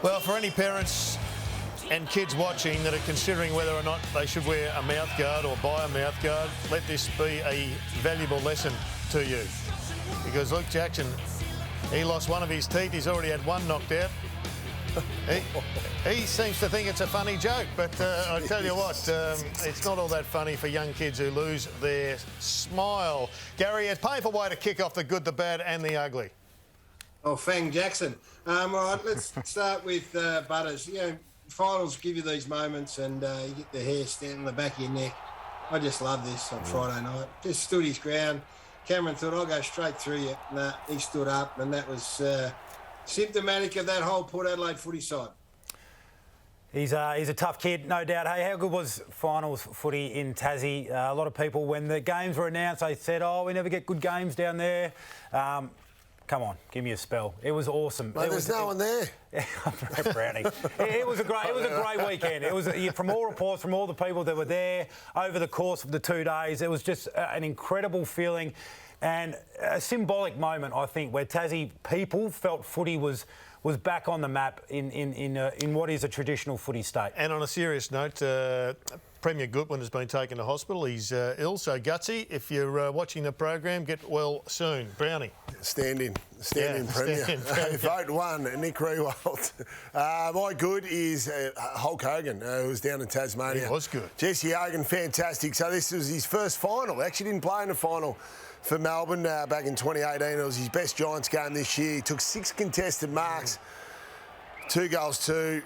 Well, for any parents and kids watching that are considering whether or not they should wear a mouthguard or buy a mouthguard, let this be a valuable lesson to you. Because Luke Jackson, he lost one of his teeth. He's already had one knocked out. He seems to think it's a funny joke, but I tell you what, it's not all that funny for young kids who lose their smile. Gary, it's a painful way to kick off the good, the bad and the ugly. Oh, Fang Jackson. All right, let's start with Butters. You know, finals give you these moments and you get the hair standing on the back of your neck. I just love this on Friday night. Just stood his ground. Cameron thought, I'll go straight through you. Nah, he stood up, and that was symptomatic of that whole Port Adelaide footy side. He's a tough kid, no doubt. Hey, how good was finals footy in Tassie? A lot of people, when the games were announced, they said, "Oh, we never get good games down there." Come on, give me a spell. It was awesome. Mate, there's no one there. Brownie. It was a great weekend. It was from all reports, from all the people that were there over the course of the 2 days. It was just an incredible feeling and a symbolic moment, I think, where Tassie people felt footy was back on the map in what is a traditional footy state. And on a serious note, Premier Goodwin has been taken to hospital. He's ill, so Gutsy, if you're watching the program, get well soon. Brownie. Stand in Premier. Vote 1, Nick Riewoldt. My good is Hulk Hogan, who was down in Tasmania. He was good. Jesse Hogan, fantastic. So this was his first final. Actually didn't play in the final for Melbourne back in 2018. It was his best Giants game this year. He took 6 contested marks. 2 goals, 2,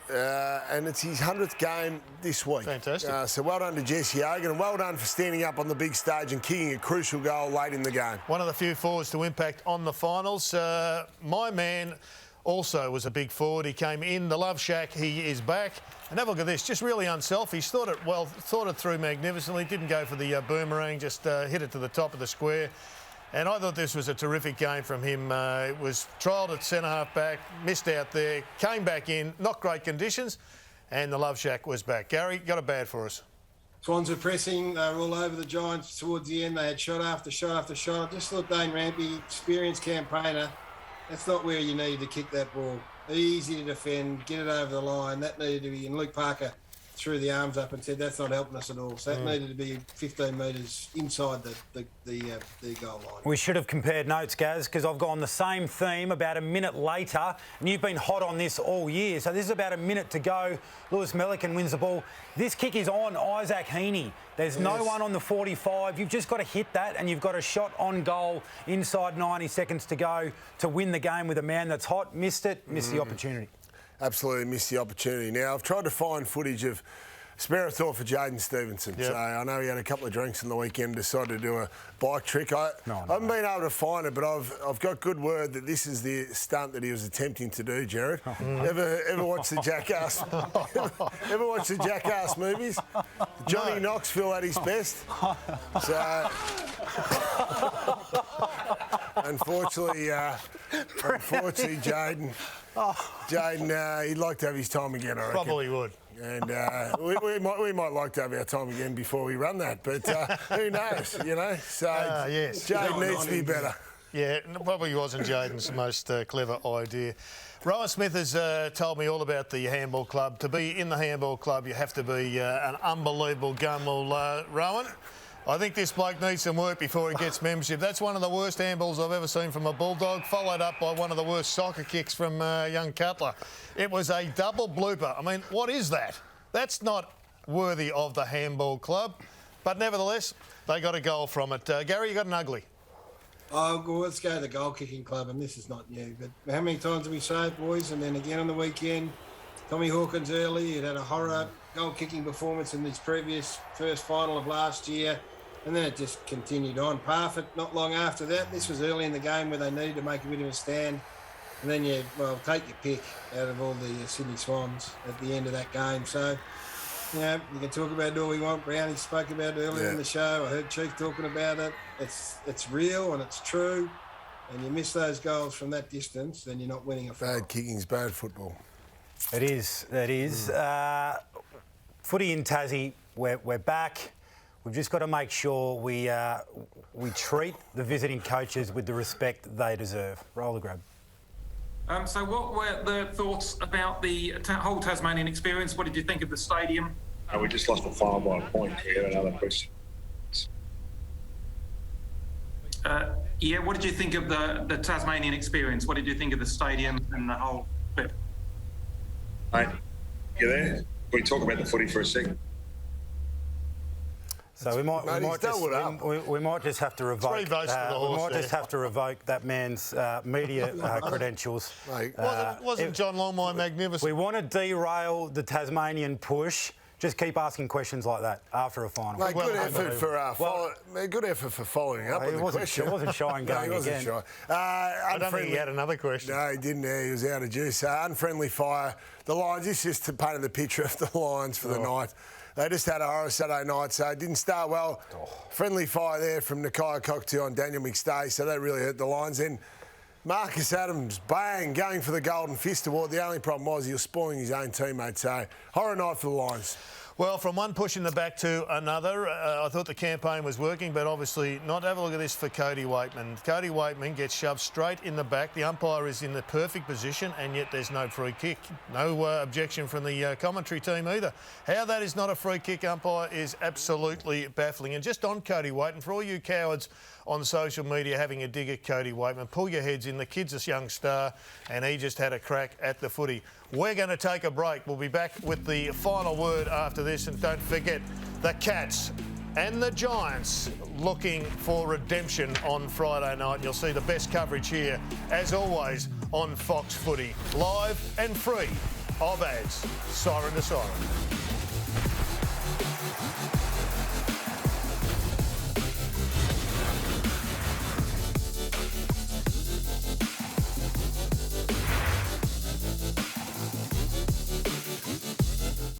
and it's his 100th game this week. Fantastic. So well done to Jesse Hogan, and well done for standing up on the big stage and kicking a crucial goal late in the game. One of the few forwards to impact on the finals. My man also was a big forward. He came in the Love Shack. He is back. And have a look at this, just really unselfish. Thought it through magnificently. Didn't go for the boomerang, just hit it to the top of the square. And I thought this was a terrific game from him. It was trialled at centre-half back, missed out there, came back in, not great conditions, and the Love Shack was back. Gary, got a bad for us. Swans were pressing. They were all over the Giants towards the end. They had shot after shot after shot. I just thought Dane Rampy, experienced campaigner, that's not where you need to kick that ball. Easy to defend, get it over the line. That needed to be, and Luke Parker threw the arms up and said that's not helping us at all. So that needed to be 15 metres inside the goal line. We should have compared notes, Gaz, because I've gone the same theme about a minute later, and you've been hot on this all year. So this is about a minute to go. Lewis Melican wins the ball. This kick is on Isaac Heaney. There's no one on the 45. You've just got to hit that, and you've got a shot on goal inside 90 seconds to go to win the game with a man that's hot. Missed it, missed the opportunity. Absolutely missed the opportunity. Now, I've tried to find footage of spare a thought for Jaden Stevenson. Yep. So I know he had a couple of drinks on the weekend, decided to do a bike trick. I haven't been able to find it, but I've got good word that this is the stunt that he was attempting to do, Jared. Ever watch the Jackass? ever watch the Jackass movies? Johnny Knoxville at his best. So unfortunately, Jaden, he'd like to have his time again, I reckon. Probably would. And we might like to have our time again before we run that, but who knows, you know? So yes. Jaden needs to be better. Yeah, probably wasn't Jaden's most clever idea. Rowan Smith has told me all about the handball club. To be in the handball club, you have to be an unbelievable gun. Well, Rowan, I think this bloke needs some work before he gets membership. That's one of the worst handballs I've ever seen from a Bulldog, followed up by one of the worst soccer kicks from young Cutler. It was a double blooper. I mean, what is that? That's not worthy of the handball club. But nevertheless, they got a goal from it. Gary, you got an ugly. Oh, well, let's go to the goal kicking club, and this is not new. But how many times have we say it, boys? And then again on the weekend, Tommy Hawkins early, he'd had a horror goal kicking performance in his previous first final of last year. And then it just continued on. Parfitt, not long after that. This was early in the game where they needed to make a bit of a stand. And then take your pick out of all the Sydney Swans at the end of that game. So, you know, you can talk about it all we want. Brownie spoke about it earlier in the show. I heard Chief talking about it. It's real and it's true. And you miss those goals from that distance, then you're not winning a final. Bad kicking's bad football. It is. Footy in Tassie, we're back. We've just got to make sure we treat the visiting coaches with the respect they deserve. Roll the grab. So what were the thoughts about the whole Tasmanian experience? What did you think of the stadium? We just lost the final by a point here. Another question. Yeah, what did you think of the Tasmanian experience? What did you think of the stadium and the whole bit? Mate, you there? Can we talk about the footy for a second? So we might just have to revoke. Three votes for the horse we might there. just have to revoke that man's media credentials. Mate, Wasn't John Longmire magnificent? We want to derail the Tasmanian push. Just keep asking questions like that after a final. Mate, good effort for following up with the question. He wasn't shy and going he wasn't again. Shy. I don't think he had another question. No, he didn't. He was out of juice. Unfriendly fire. The Lions, this just painted the picture of the Lions for the night. They just had a horror Saturday night, so it didn't start well. Friendly fire there from Nakia Cockatoo on Daniel McStay, so that really hurt the Lions. Then Marcus Adams, bang, going for the Golden Fist award. The only problem was he was spoiling his own teammate, so horror night for the Lions. Well, from one push in the back to another, I thought the campaign was working, but obviously not. Have a look at this for Cody Waitman. Cody Waitman gets shoved straight in the back. The umpire is in the perfect position, and yet there's no free kick. No objection from the commentary team either. How that is not a free kick, umpire, is absolutely baffling. And just on Cody Waitman, for all you cowards on social media having a dig at Cody Waitman, pull your heads in. The kid's a young star, and he just had a crack at the footy. We're going to take a break. We'll be back with the final word after this. And don't forget, the Cats and the Giants looking for redemption on Friday night. You'll see the best coverage here, as always, on Fox Footy. Live and free of ads. Siren to siren.